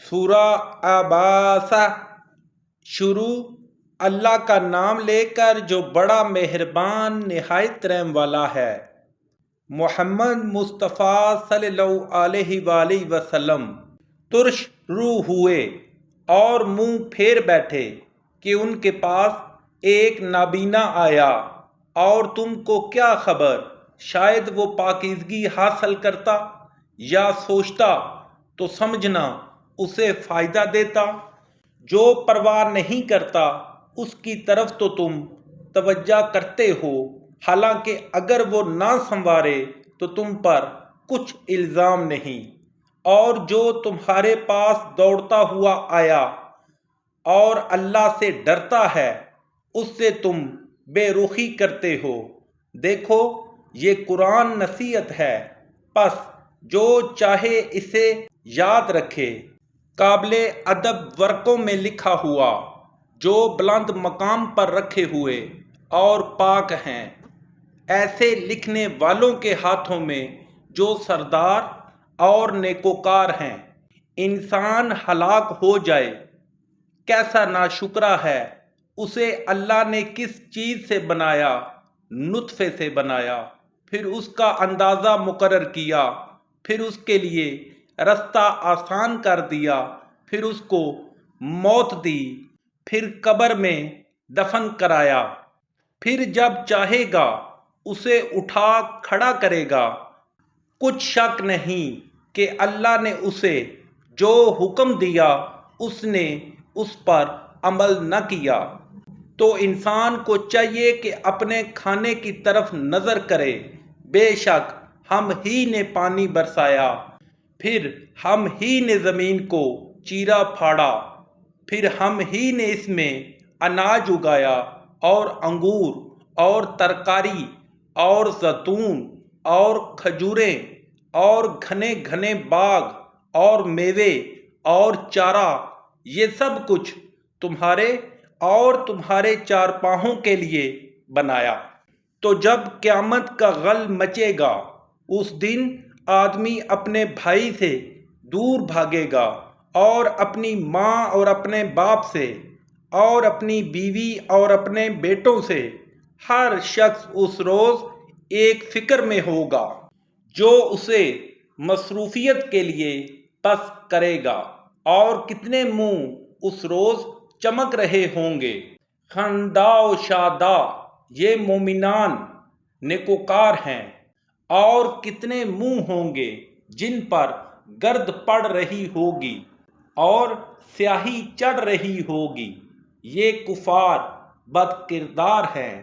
سورہ عباسہ شروع اللہ کا نام لے کر جو بڑا مہربان نہایت رحم والا ہے۔ محمد مصطفیٰ صلی اللہ علیہ وآلہ وسلم ترش روح ہوئے اور منہ پھیر بیٹھے کہ ان کے پاس ایک نابینا آیا، اور تم کو کیا خبر؟ شاید وہ پاکیزگی حاصل کرتا یا سوچتا تو سمجھنا اسے فائدہ دیتا۔ جو پرواہ نہیں کرتا اس کی طرف تو تم توجہ کرتے ہو، حالانکہ اگر وہ نہ سنوارے تو تم پر کچھ الزام نہیں۔ اور جو تمہارے پاس دوڑتا ہوا آیا اور اللہ سے ڈرتا ہے، اس سے تم بے رخی کرتے ہو۔ دیکھو یہ قرآن نصیحت ہے، پس جو چاہے اسے یاد رکھے۔ قابل ادب ورقوں میں لکھا ہوا، جو بلند مقام پر رکھے ہوئے اور پاک ہیں، ایسے لکھنے والوں کے ہاتھوں میں جو سردار اور نیکوکار ہیں۔ انسان ہلاک ہو جائے، کیسا ناشکرا ہے۔ اسے اللہ نے کس چیز سے بنایا؟ نطفے سے بنایا، پھر اس کا اندازہ مقرر کیا، پھر اس کے لیے رستہ آسان کر دیا، پھر اس کو موت دی، پھر قبر میں دفن کرایا، پھر جب چاہے گا اسے اٹھا کھڑا کرے گا۔ کچھ شک نہیں کہ اللہ نے اسے جو حکم دیا اس نے اس پر عمل نہ کیا۔ تو انسان کو چاہیے کہ اپنے کھانے کی طرف نظر کرے۔ بے شک ہم ہی نے پانی برسایا، پھر ہم ہی نے زمین کو چیرا پھاڑا، پھر ہم ہی نے اس میں اناج اگایا اور انگور اور ترکاری اور زیتون اور کھجوریں اور گھنے گھنے باغ اور میوے اور چارہ، یہ سب کچھ تمہارے اور تمہارے چارپاہوں کے لیے بنایا۔ تو جب قیامت کا غل مچے گا، اس دن آدمی اپنے بھائی سے دور بھاگے گا، اور اپنی ماں اور اپنے باپ سے، اور اپنی بیوی اور اپنے بیٹوں سے۔ ہر شخص اس روز ایک فکر میں ہوگا جو اسے مصروفیت کے لیے پس کرے گا، اور کتنے منہ اس روز چمک رہے ہوں گے۔ خنداں و شاداں یہ مومنان نیکوکار ہیں، اور کتنے منہ ہوں گے جن پر گرد پڑ رہی ہوگی اور سیاہی چڑھ رہی ہوگی۔ یہ کفار بد کردار ہیں۔